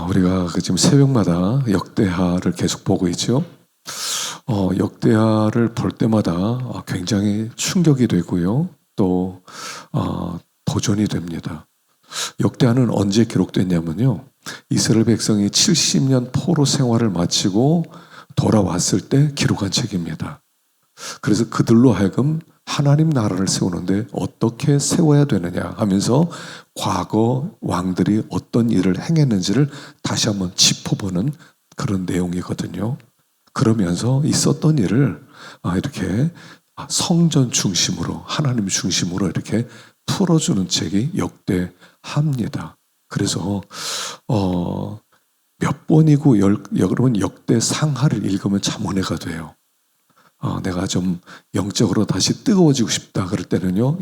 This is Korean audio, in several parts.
우리가 지금 새벽마다 역대하를 계속 보고 있죠. 역대하를 볼 때마다 굉장히 충격이 되고요. 또 도전이 됩니다. 역대하는 언제 기록됐냐면요. 이스라엘 백성이 70년 포로 생활을 마치고 돌아왔을 때 기록한 책입니다. 그래서 그들로 하여금 하나님 나라를 세우는데 어떻게 세워야 되느냐 하면서 과거 왕들이 어떤 일을 행했는지를 다시 한번 짚어보는 그런 내용이거든요. 그러면서 있었던 일을 이렇게 성전 중심으로, 하나님 중심으로 이렇게 풀어주는 책이 역대하입니다. 그래서 몇 번이고 여러분 역대상하를 읽으면 참 은혜가 돼요. 내가 좀 영적으로 다시 뜨거워지고 싶다 그럴 때는요,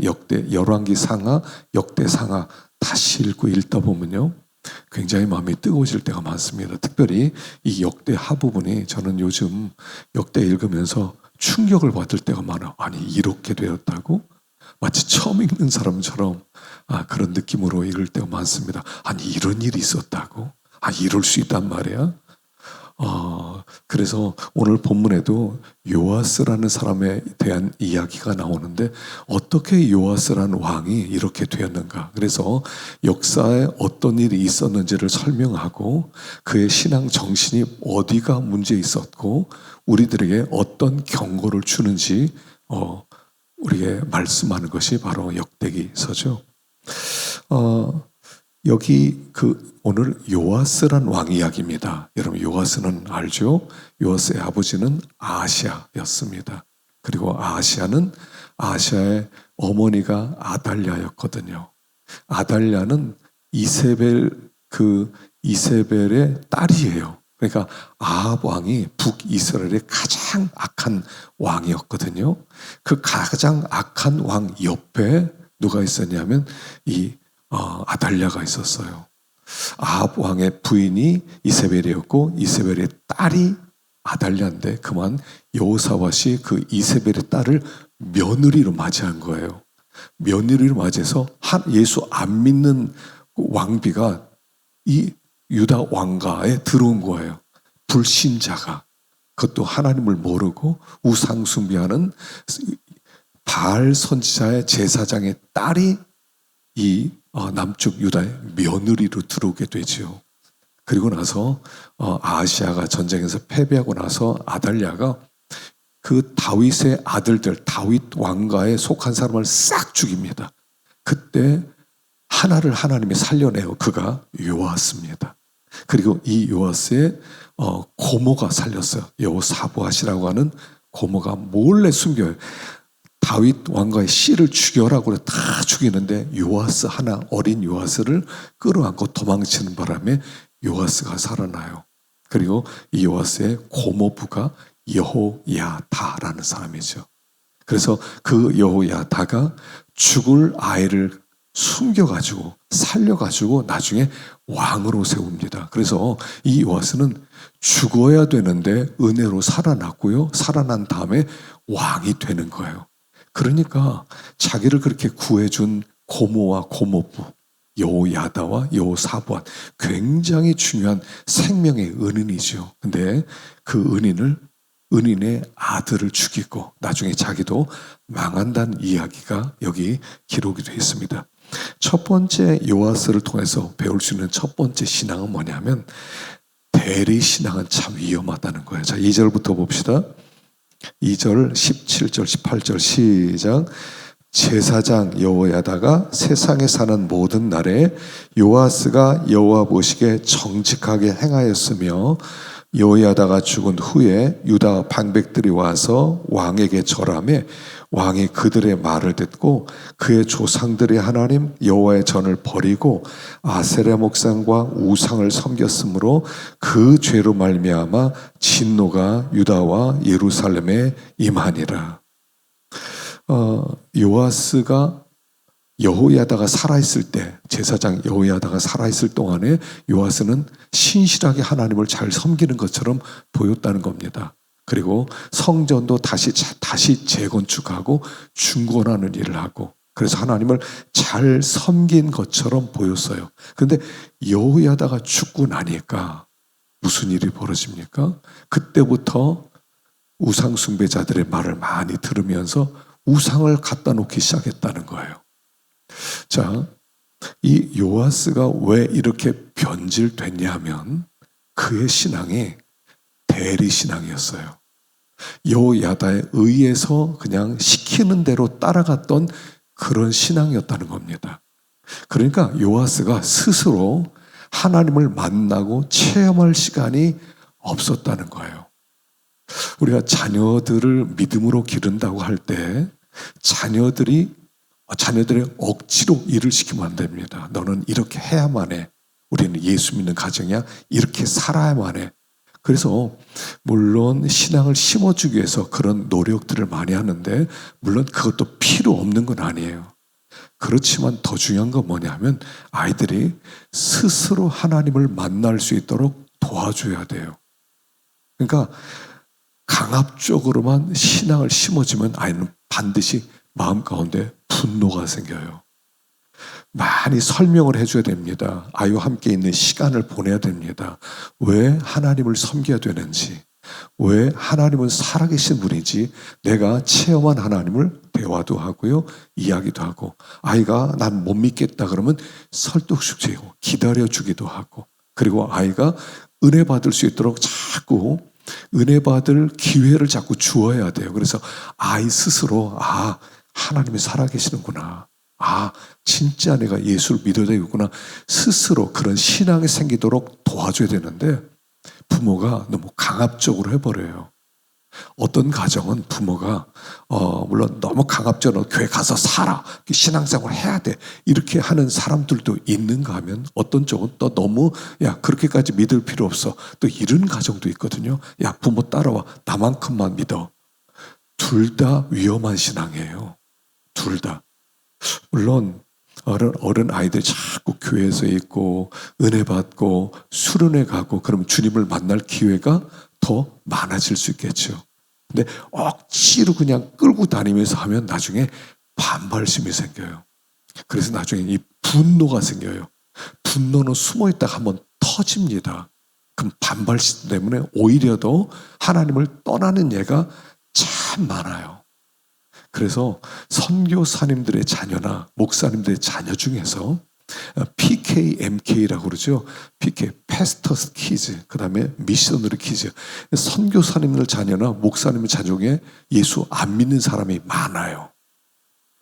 열왕기 상하, 역대 상하 다시 읽다 보면요, 굉장히 마음이 뜨거워질 때가 많습니다. 특별히 이 역대하 부분이 저는 요즘 역대 읽으면서 충격을 받을 때가 많아요. 아니, 이렇게 되었다고? 마치 처음 읽는 사람처럼 그런 느낌으로 읽을 때가 많습니다. 아니, 이런 일이 있었다고? 이럴 수 있단 말이야? 그래서 오늘 본문에도 요아스라는 사람에 대한 이야기가 나오는데 어떻게 요아스라는 왕이 이렇게 되었는가. 그래서 역사에 어떤 일이 있었는지를 설명하고 그의 신앙 정신이 어디가 문제 있었고 우리들에게 어떤 경고를 주는지 우리에게 말씀하는 것이 바로 역대기서죠. 여기 오늘 요아스란 왕 이야기입니다. 여러분 요아스는 알죠? 요아스의 아버지는 아하시아였습니다. 그리고 아하시아의 어머니가 아달랴였거든요. 아달랴는 이세벨의 딸이에요. 그러니까 아합 왕이 북이스라엘의 가장 악한 왕이었거든요. 그 가장 악한 왕 옆에 누가 있었냐면 이 아달랴가 있었어요. 아합 왕의 부인이 이세벨이었고 이세벨의 딸이 아달랴인데 그만 여호사밧이 그 이세벨의 딸을 며느리로 맞이한 거예요. 며느리로 맞이해서 예수 안 믿는 왕비가 이 유다 왕가에 들어온 거예요. 불신자가. 그것도 하나님을 모르고 우상 숭배하는 바알 선지자의 제사장의 딸이 이 남쪽 유다의 며느리로 들어오게 되죠. 그리고 나서 아하시아가 전쟁에서 패배하고 나서 아달랴가 그 다윗의 아들들, 다윗 왕가에 속한 사람을 싹 죽입니다. 그때 하나를 하나님이 살려내요. 그가 요아스입니다. 그리고 이 요아스의 고모가 살렸어요. 여호사밧이라고 하는 고모가 몰래 숨겨요. 다윗 왕가의 씨를 죽여라고 다 죽이는데 요아스 하나, 어린 요아스를 끌어안고 도망치는 바람에 요아스가 살아나요. 그리고 이 요아스의 고모부가 여호야다라는 사람이죠. 그래서 그 여호야다가 죽을 아이를 숨겨가지고 살려가지고 나중에 왕으로 세웁니다. 그래서 이 요아스는 죽어야 되는데 은혜로 살아났고요. 살아난 다음에 왕이 되는 거예요. 그러니까 자기를 그렇게 구해준 고모와 고모부, 여호야다와 여호사밧 굉장히 중요한 생명의 은인이죠. 근데 그 은인의 아들을 죽이고 나중에 자기도 망한다는 이야기가 여기 기록이 되어 있습니다. 첫 번째 요아스를 통해서 배울 수 있는 첫 번째 신앙은 뭐냐면 대리 신앙은 참 위험하다는 거예요. 자, 2절부터 봅시다. 2절, 17절, 18절 시작. 제사장 여호야다가 세상에 사는 모든 날에 요아스가 여호와 보시기에 정직하게 행하였으며 여호야다가 죽은 후에 유다 방백들이 와서 왕에게 절하며 왕이 그들의 말을 듣고 그의 조상들의 하나님 여호와의 전을 버리고 아세라 목상과 우상을 섬겼으므로 그 죄로 말미암아 진노가 유다와 예루살렘에 임하니라. 요아스가 여호야다가 살아있을 때, 제사장 여호야다가 살아있을 동안에 요아스는 신실하게 하나님을 잘 섬기는 것처럼 보였다는 겁니다. 그리고 성전도 다시 재건축하고 중건하는 일을 하고 그래서 하나님을 잘 섬긴 것처럼 보였어요. 그런데 여호야다가 죽고 나니까 무슨 일이 벌어집니까? 그때부터 우상 숭배자들의 말을 많이 들으면서 우상을 갖다 놓기 시작했다는 거예요. 자, 이 요아스가 왜 이렇게 변질됐냐 하면 그의 신앙이 대리 신앙이었어요. 여호야다에 의해서 그냥 시키는 대로 따라갔던 그런 신앙이었다는 겁니다. 그러니까 요아스가 스스로 하나님을 만나고 체험할 시간이 없었다는 거예요. 우리가 자녀들을 믿음으로 기른다고 할 때 자녀들의 억지로 일을 시키면 안 됩니다. 너는 이렇게 해야만 해. 우리는 예수 믿는 가정이야. 이렇게 살아야만 해. 그래서 물론 신앙을 심어주기 위해서 그런 노력들을 많이 하는데 물론 그것도 필요 없는 건 아니에요. 그렇지만 더 중요한 건 뭐냐면 아이들이 스스로 하나님을 만날 수 있도록 도와줘야 돼요. 그러니까 강압적으로만 신앙을 심어주면 아이는 반드시 마음 가운데 분노가 생겨요. 많이 설명을 해줘야 됩니다. 아이와 함께 있는 시간을 보내야 됩니다. 왜 하나님을 섬겨야 되는지, 왜 하나님은 살아계신 분인지 내가 체험한 하나님을 대화도 하고요, 이야기도 하고, 아이가 난 못 믿겠다 그러면 설득시키고 기다려주기도 하고, 그리고 아이가 은혜 받을 수 있도록 자꾸 은혜 받을 기회를 자꾸 주어야 돼요. 그래서 아이 스스로 하나님이 살아계시는구나. 진짜 내가 예수를 믿어야 되겠구나. 스스로 그런 신앙이 생기도록 도와줘야 되는데 부모가 너무 강압적으로 해버려요. 어떤 가정은 부모가 물론 너무 강압적으로 교회 가서 살아, 신앙생활 해야 돼 이렇게 하는 사람들도 있는가 하면 어떤 쪽은 또 너무 그렇게까지 믿을 필요 없어 또 이런 가정도 있거든요. 부모 따라와 나만큼만 믿어. 둘 다 위험한 신앙이에요. 둘 다. 물론 어른 아이들 자꾸 교회에서 있고 은혜 받고 수련회 가고 그러면 주님을 만날 기회가 더 많아질 수 있겠죠. 근데 억지로 그냥 끌고 다니면서 하면 나중에 반발심이 생겨요. 그래서 나중에 이 분노가 생겨요. 분노는 숨어있다가 한번 터집니다. 그럼 반발심 때문에 오히려 더 하나님을 떠나는 예가 참 많아요. 그래서 선교사님들의 자녀나 목사님들의 자녀 중에서 PKMK라고 그러죠. PK, Pastors Kids, 그 다음에 미셔너리 키즈. 선교사님들 자녀나 목사님의 자녀 중에 예수 안 믿는 사람이 많아요.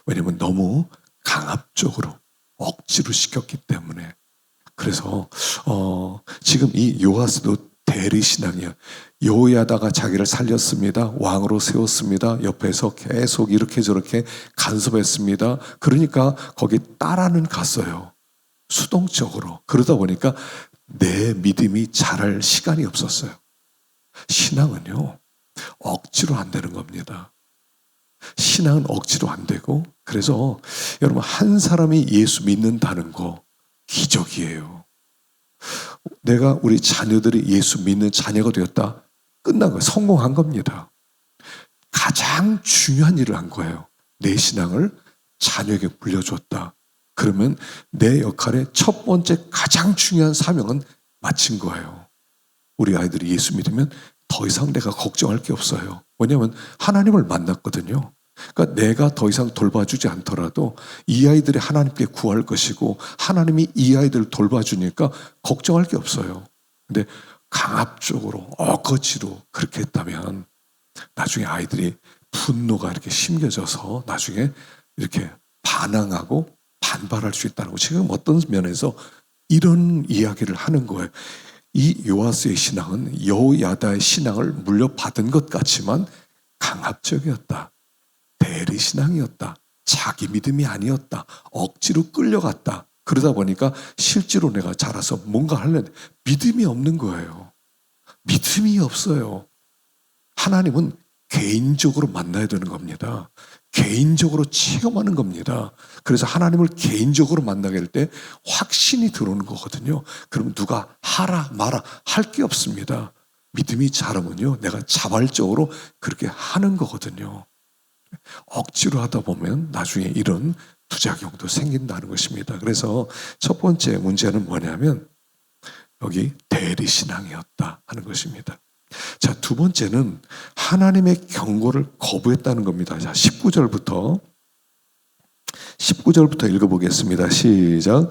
왜냐면 너무 강압적으로 억지로 시켰기 때문에. 그래서 지금 이 요아스도 대리신앙이야. 여호야다가 자기를 살렸습니다. 왕으로 세웠습니다. 옆에서 계속 이렇게 저렇게 간섭했습니다. 그러니까 거기 따라는 갔어요. 수동적으로. 그러다 보니까 내 믿음이 자랄 시간이 없었어요. 신앙은요, 억지로 안 되는 겁니다. 신앙은 억지로 안 되고, 그래서 여러분 한 사람이 예수 믿는다는 거 기적이에요. 내가 우리 자녀들이 예수 믿는 자녀가 되었다. 끝난 거예요. 성공한 겁니다. 가장 중요한 일을 한 거예요. 내 신앙을 자녀에게 물려줬다. 그러면 내 역할의 첫 번째 가장 중요한 사명은 마친 거예요. 우리 아이들이 예수 믿으면 더 이상 내가 걱정할 게 없어요. 왜냐하면 하나님을 만났거든요. 그러니까 내가 더 이상 돌봐주지 않더라도 이 아이들이 하나님께 구할 것이고 하나님이 이 아이들을 돌봐주니까 걱정할 게 없어요. 근데 강압적으로 억지로 그렇게 했다면 나중에 아이들이 분노가 이렇게 심겨져서 나중에 이렇게 반항하고 반발할 수 있다는 거. 지금 어떤 면에서 이런 이야기를 하는 거예요. 이 요아스의 신앙은 여호야다의 신앙을 물려받은 것 같지만 강압적이었다. 대리신앙이었다. 자기 믿음이 아니었다. 억지로 끌려갔다. 그러다 보니까 실제로 내가 자라서 뭔가 하려는데 믿음이 없는 거예요. 믿음이 없어요. 하나님은 개인적으로 만나야 되는 겁니다. 개인적으로 체험하는 겁니다. 그래서 하나님을 개인적으로 만나게 될 때 확신이 들어오는 거거든요. 그럼 누가 하라 마라 할 게 없습니다. 믿음이 자라면요, 내가 자발적으로 그렇게 하는 거거든요. 억지로 하다 보면 나중에 이런 부작용도 생긴다는 것입니다. 그래서 첫 번째 문제는 뭐냐면 여기 대리신앙이었다 하는 것입니다. 자, 두 번째는 하나님의 경고를 거부했다는 겁니다. 자, 19절부터 읽어보겠습니다. 시작.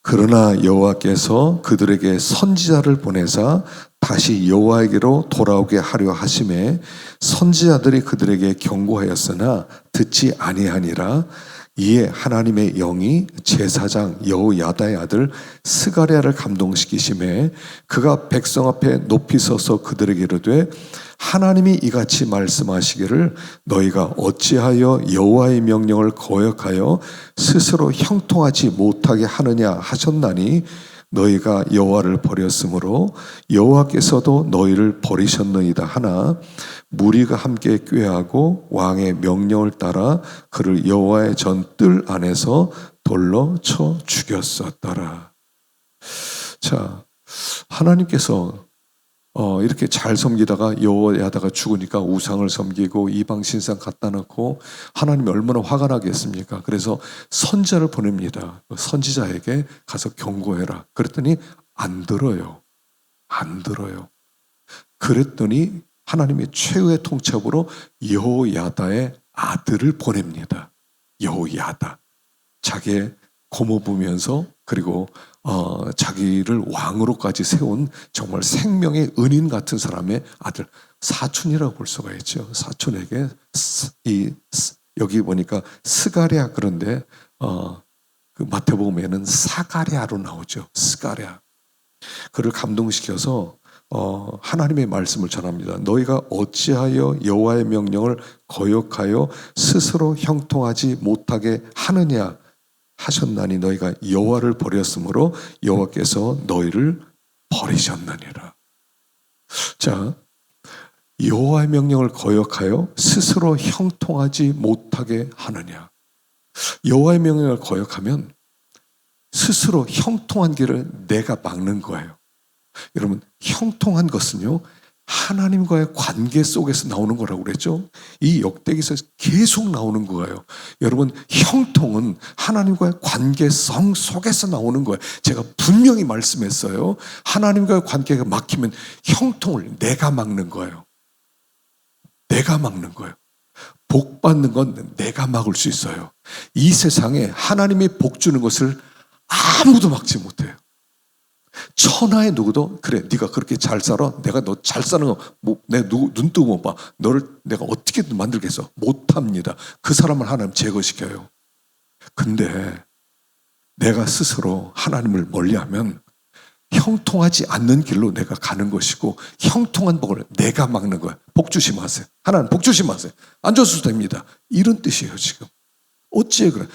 그러나 여호와께서 그들에게 선지자를 보내사 다시 여호와에게로 돌아오게 하려 하심에 선지자들이 그들에게 경고하였으나 듣지 아니하니라. 이에 하나님의 영이 제사장 여호야다의 아들 스가랴를 감동시키심에 그가 백성 앞에 높이 서서 그들에게 이르되 하나님이 이같이 말씀하시기를 너희가 어찌하여 여호와의 명령을 거역하여 스스로 형통하지 못하게 하느냐 하셨나니 너희가 여호와를 버렸으므로 여호와께서도 너희를 버리셨느니라 하나 무리가 함께 꾀하고 왕의 명령을 따라 그를 여호와의 전 뜰 안에서 돌로 쳐 죽였었더라. 자, 하나님께서 이렇게 잘 섬기다가 여호야다가 죽으니까 우상을 섬기고 이방 신상 갖다 놓고 하나님이 얼마나 화가 나겠습니까? 그래서 선지자를 보냅니다. 선지자에게 가서 경고해라. 그랬더니 안 들어요. 그랬더니 하나님의 최후의 통첩으로 여호야다의 아들을 보냅니다. 여호야다. 자기의 고모부면서 그리고 자기를 왕으로까지 세운 정말 생명의 은인 같은 사람의 아들, 사촌이라고 볼 수가 있죠. 사촌에게 여기 보니까 스가랴, 그런데 그 마태복음에는 사가랴로 나오죠. 스가랴. 그를 감동시켜서 하나님의 말씀을 전합니다. 너희가 어찌하여 여호와의 명령을 거역하여 스스로 형통하지 못하게 하느냐 하셨나니 너희가 여호와를 버렸으므로 여호와께서 너희를 버리셨느니라. 자, 여호와의 명령을 거역하여 스스로 형통하지 못하게 하느냐. 여호와의 명령을 거역하면 스스로 형통한 길을 내가 막는 거예요. 여러분, 형통한 것은요 하나님과의 관계 속에서 나오는 거라고 그랬죠. 이 역대기에서 계속 나오는 거예요. 여러분, 형통은 하나님과의 관계성 속에서 나오는 거예요. 제가 분명히 말씀했어요. 하나님과의 관계가 막히면 형통을 내가 막는 거예요. 복 받는 건 내가 막을 수 있어요. 이 세상에 하나님이 복 주는 것을 아무도 막지 못해요. 천하의 누구도 그래 네가 그렇게 잘 살아, 내가 너 잘 사는 거 내 눈 뜨고 못 봐, 너를 내가 어떻게 만들겠어? 못합니다. 그 사람을 하나님 제거시켜요. 근데 내가 스스로 하나님을 멀리하면 형통하지 않는 길로 내가 가는 것이고 형통한 복을 내가 막는 거야. 복 주시면 하세요. 하나님 복 주시면 하세요. 안 줘도 됩니다. 이런 뜻이에요. 지금 어찌해 그래?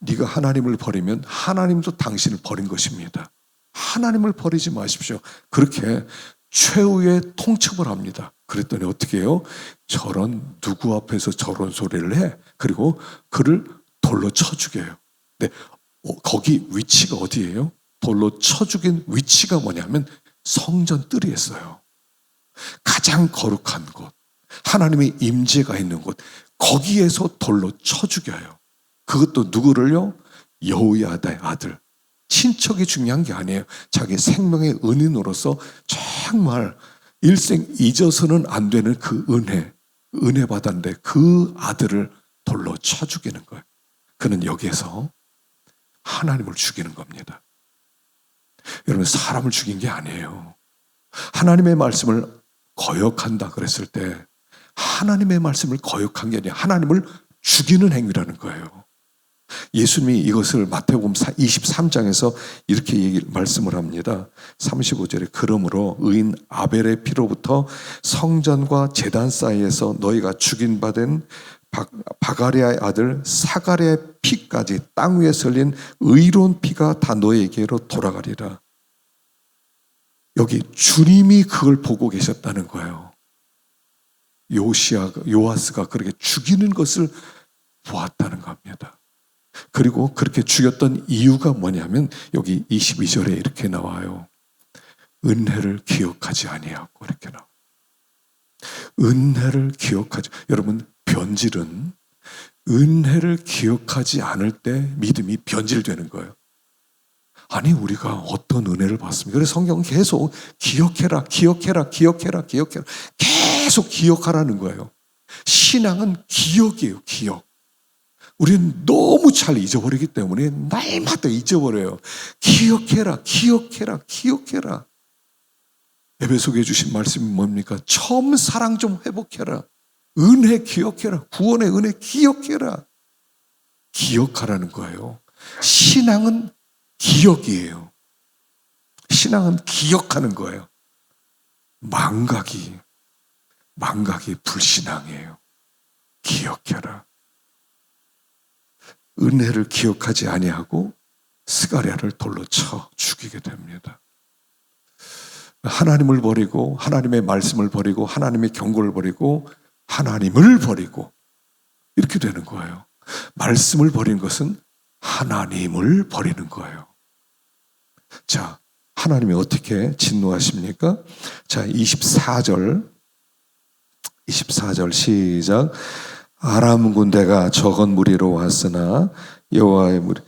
네가 하나님을 버리면 하나님도 당신을 버린 것입니다. 하나님을 버리지 마십시오. 그렇게 최후의 통첩을 합니다. 그랬더니 어떻게 해요? 저런 누구 앞에서 저런 소리를 해? 그리고 그를 돌로 쳐 죽여요. 근데 거기 위치가 어디예요? 돌로 쳐 죽인 위치가 뭐냐면 성전 뜰이었어요. 가장 거룩한 곳, 하나님의 임재가 있는 곳, 거기에서 돌로 쳐 죽여요. 그것도 누구를요? 여호야다의 아들. 친척이 중요한 게 아니에요. 자기 생명의 은인으로서 정말 일생 잊어서는 안 되는 그 은혜 받았는데 그 아들을 돌로 쳐 죽이는 거예요. 그는 여기에서 하나님을 죽이는 겁니다. 여러분, 사람을 죽인 게 아니에요. 하나님의 말씀을 거역한다 그랬을 때 하나님의 말씀을 거역한 게 아니라 하나님을 죽이는 행위라는 거예요. 예수님이 이것을 마태복음 23장에서 이렇게 말씀을 합니다. 35절에 그러므로 의인 아벨의 피로부터 성전과 제단 사이에서 너희가 죽인 바된 바가랴의 아들 사가랴의 피까지 땅 위에 설린 의로운 피가 다 너희에게로 돌아가리라. 여기 주님이 그걸 보고 계셨다는 거예요. 요아스가 그렇게 죽이는 것을 보았다는 겁니다. 그리고 그렇게 죽였던 이유가 뭐냐면 여기 22절에 이렇게 나와요. 은혜를 기억하지 아니하고 이렇게 나와요. 은혜를 기억하지. 여러분, 변질은 은혜를 기억하지 않을 때 믿음이 변질되는 거예요. 아니, 우리가 어떤 은혜를 받습니까? 그래서 성경은 계속 기억해라, 기억해라, 기억해라, 기억해라. 계속 기억하라는 거예요. 신앙은 기억이에요, 기억. 우리는 너무 잘 잊어버리기 때문에 날마다 잊어버려요. 기억해라, 기억해라, 기억해라. 에베소서에 주신 말씀이 뭡니까? 처음 사랑 좀 회복해라. 은혜 기억해라. 구원의 은혜 기억해라. 기억하라는 거예요. 신앙은 기억이에요. 신앙은 기억하는 거예요. 망각이 불신앙이에요. 기억해라. 은혜를 기억하지 아니하고 스가랴를 돌로 쳐 죽이게 됩니다. 하나님을 버리고 하나님의 말씀을 버리고 하나님의 경고를 버리고 하나님을 버리고 이렇게 되는 거예요. 말씀을 버리는 것은 하나님을 버리는 거예요. 자, 하나님이 어떻게 진노하십니까? 자, 24절 시작. 아람 군대가 적은 무리로 왔으나 여호와의 무리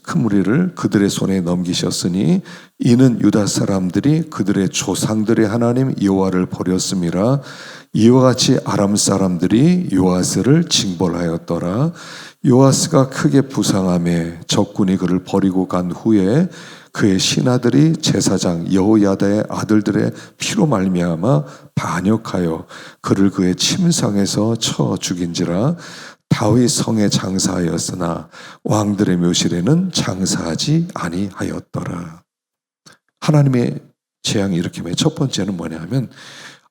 큰 무리를 그들의 손에 넘기셨으니 이는 유다 사람들이 그들의 조상들의 하나님 여호와를 버렸음이라. 이와 같이 아람 사람들이 요아스를 징벌하였더라. 요아스가 크게 부상하며 적군이 그를 버리고 간 후에 그의 신하들이 제사장 여호야다의 아들들의 피로 말미암아 반역하여 그를 그의 침상에서 쳐 죽인지라. 다윗 성에 장사하였으나 왕들의 묘실에는 장사하지 아니하였더라. 하나님의 재앙이 이렇게 첫 번째는 뭐냐면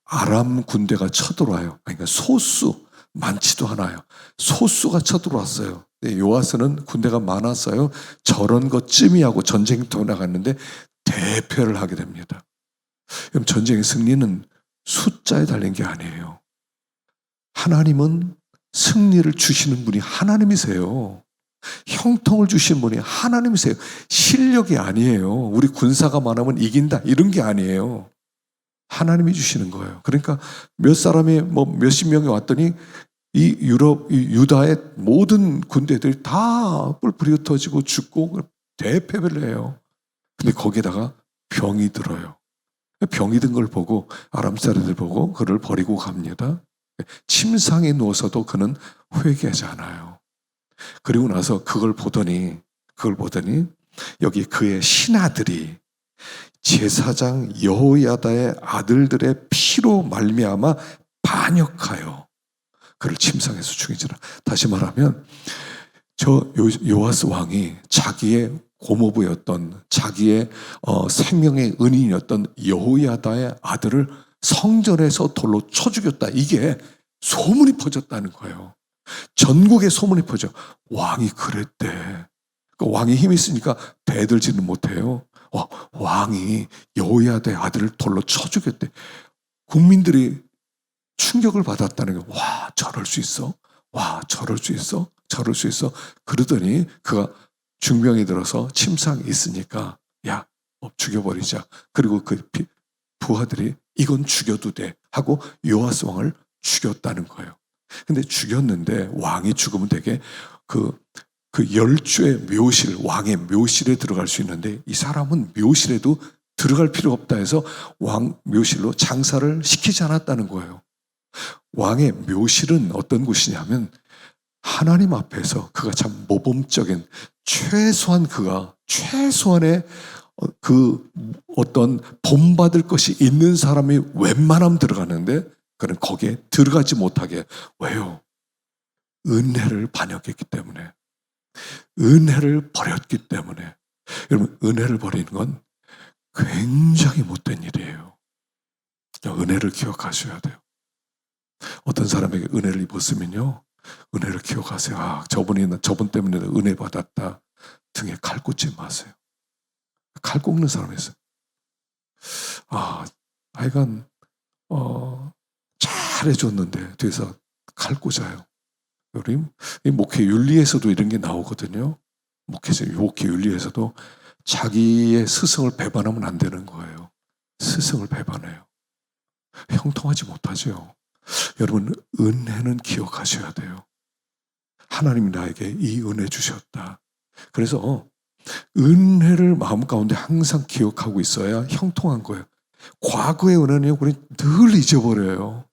아람 군대가 쳐들어와요. 그러니까 소수, 많지도 않아요. 소수가 쳐들어왔어요. 요아스는 군대가 많았어요. 저런 것쯤이하고 전쟁터에 나갔는데 대패를 하게 됩니다. 그럼 전쟁의 승리는 숫자에 달린 게 아니에요. 하나님은 승리를 주시는 분이 하나님이세요. 형통을 주시는 분이 하나님이세요. 실력이 아니에요. 우리 군사가 많으면 이긴다 이런 게 아니에요. 하나님이 주시는 거예요. 그러니까 몇 사람이 몇십 명이 왔더니 이 유다의 모든 군대들이 다 뿔뿔이 흩어지고 죽고 대패배를 해요. 근데 거기에다가 병이 들어요. 병이 든 걸 보고 아람 사람들 보고 그를 버리고 갑니다. 침상에 누워서도 그는 회개하지 않아요. 그리고 나서 그걸 보더니 여기 그의 신하들이 제사장 여호야다의 아들들의 피로 말미암아 반역하여 그를 침상에서 죽이지라. 다시 말하면 저 요아스 왕이 자기의 고모부였던 자기의 생명의 은인이었던 여호야다의 아들을 성전에서 돌로 쳐 죽였다. 이게 소문이 퍼졌다는 거예요. 전국에 소문이 퍼져. 왕이 그랬대. 왕이 힘이 있으니까 대들지는 못해요. 왕이 여호야다의 아들을 돌로 쳐 죽였대. 국민들이 충격을 받았다는 게, 와, 저럴 수 있어? 와, 저럴 수 있어? 저럴 수 있어? 그러더니 그가 중병이 들어서 침상에 있으니까 야, 죽여버리자. 그리고 그 부하들이 이건 죽여도 돼 하고 요아스 왕을 죽였다는 거예요. 근데 죽였는데 왕이 죽으면 되게 그 열주의 묘실, 왕의 묘실에 들어갈 수 있는데 이 사람은 묘실에도 들어갈 필요가 없다 해서 왕 묘실로 장사를 시키지 않았다는 거예요. 왕의 묘실은 어떤 곳이냐면 하나님 앞에서 그가 참 모범적인 최소한의 그 어떤 본받을 것이 있는 사람이 웬만하면 들어가는데 그는 거기에 들어가지 못하게. 왜요? 은혜를 반역했기 때문에, 은혜를 버렸기 때문에. 여러분, 은혜를 버리는 건 굉장히 못된 일이에요. 은혜를 기억하셔야 돼요. 어떤 사람에게 은혜를 입었으면요, 은혜를 기억하세요. 아, 저분 때문에 은혜 받았다. 등에 칼 꽂지 마세요. 칼 꽂는 사람이 있어요. 하여간 잘해줬는데 뒤에서 칼 꽂아요. 우리 목회 윤리에서도 이런 게 나오거든요. 목회 윤리에서도 자기의 스승을 배반하면 안 되는 거예요. 스승을 배반해요. 형통하지 못하죠. 여러분, 은혜는 기억하셔야 돼요. 하나님이 나에게 이 은혜 주셨다. 그래서 은혜를 마음 가운데 항상 기억하고 있어야 형통한 거예요. 과거의 은혜는 우리 늘 잊어버려요.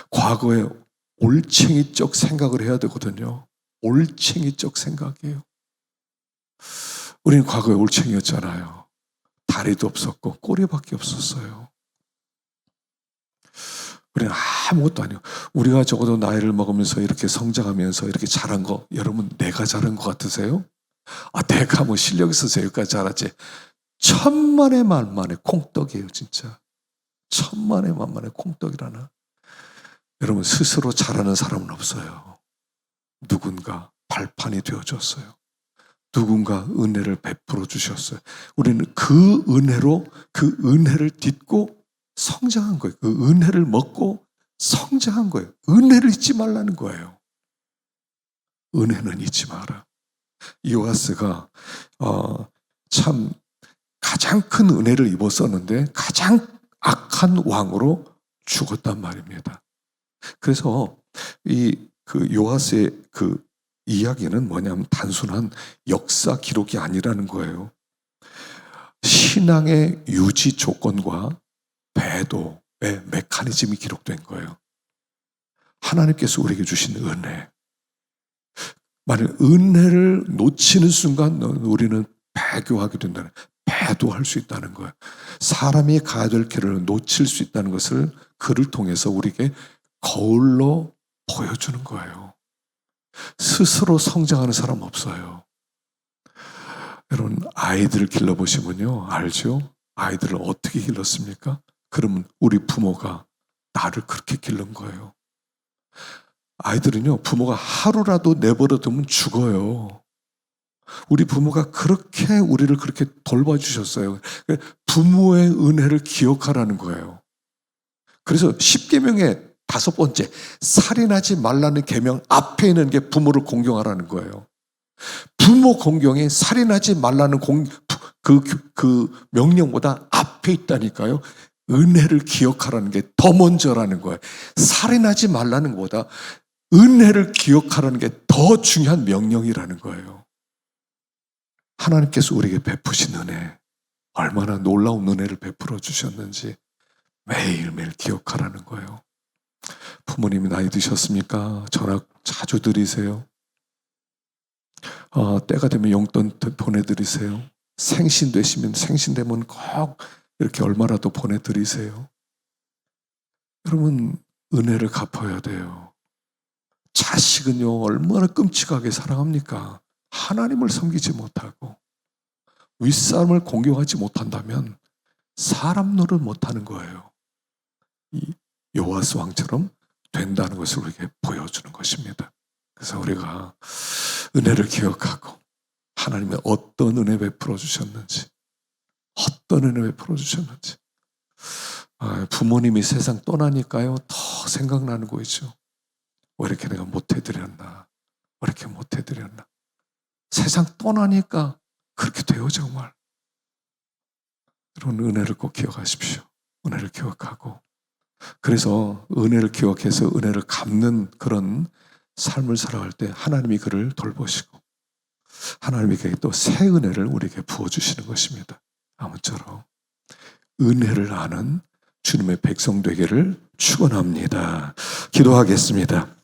과거에 올챙이적 생각을 해야 되거든요. 올챙이적 생각이에요. 우리는 과거에 올챙이였잖아요. 다리도 없었고 꼬리밖에 없었어요. 우리는 아무것도 아니고, 우리가 적어도 나이를 먹으면서 이렇게 성장하면서 이렇게 잘한 거, 여러분 내가 잘한 것 같으세요? 내가 뭐 실력 있어서 여기까지 잘하지. 천만의 만만의 콩떡이에요, 진짜. 천만의 만만의 콩떡이라나. 여러분, 스스로 잘하는 사람은 없어요. 누군가 발판이 되어줬어요. 누군가 은혜를 베풀어 주셨어요. 우리는 그 은혜를 딛고 성장한 거예요. 그 은혜를 먹고 성장한 거예요. 은혜를 잊지 말라는 거예요. 은혜는 잊지 마라. 요아스가 참 가장 큰 은혜를 입었었는데 가장 악한 왕으로 죽었단 말입니다. 그래서 그 요아스의 그 이야기는 뭐냐면 단순한 역사 기록이 아니라는 거예요. 신앙의 유지 조건과 배도의 메커니즘이 기록된 거예요. 하나님께서 우리에게 주신 은혜. 만약 은혜를 놓치는 순간 우리는 배교하게 된다는, 배도할 수 있다는 거예요. 사람이 가야 될 길을 놓칠 수 있다는 것을 그를 통해서 우리에게 거울로 보여주는 거예요. 스스로 성장하는 사람 없어요. 여러분, 아이들을 길러보시면요, 알죠? 아이들을 어떻게 길렀습니까? 그러면 우리 부모가 나를 그렇게 기른 거예요. 아이들은요, 부모가 하루라도 내버려 두면 죽어요. 우리 부모가 그렇게 우리를 그렇게 돌봐주셨어요. 부모의 은혜를 기억하라는 거예요. 그래서 10계명의 5번째, 살인하지 말라는 계명 앞에 있는 게 부모를 공경하라는 거예요. 부모 공경이 살인하지 말라는 그 명령보다 앞에 있다니까요. 은혜를 기억하라는 게 더 먼저라는 거예요. 살인하지 말라는 것보다 은혜를 기억하라는 게 더 중요한 명령이라는 거예요. 하나님께서 우리에게 베푸신 은혜, 얼마나 놀라운 은혜를 베풀어 주셨는지 매일매일 기억하라는 거예요. 부모님이 나이 드셨습니까? 전화 자주 드리세요. 때가 되면 용돈 보내드리세요. 생신 되시면 생신 되면 꼭 이렇게 얼마라도 보내드리세요. 여러분, 은혜를 갚아야 돼요. 자식은요, 얼마나 끔찍하게 사랑합니까? 하나님을 섬기지 못하고 윗사람을 공경하지 못한다면 사람 노릇 못하는 거예요. 이 요아스 왕처럼 된다는 것을 우리에게 보여주는 것입니다. 그래서 우리가 은혜를 기억하고 하나님이 어떤 은혜 베풀어 주셨는지, 어떤 은혜 베풀어 주셨는지. 부모님이 세상 떠나니까요, 더 생각나는 거죠. 왜 이렇게 내가 못해드렸나? 왜 이렇게 못해드렸나? 세상 떠나니까 그렇게 돼요, 정말. 여러분, 은혜를 꼭 기억하십시오. 은혜를 기억하고. 그래서 은혜를 기억해서 은혜를 갚는 그런 삶을 살아갈 때 하나님이 그를 돌보시고 하나님이 또 새 은혜를 우리에게 부어주시는 것입니다. 아무쪼록 은혜를 아는 주님의 백성 되기를 축원합니다. 기도하겠습니다.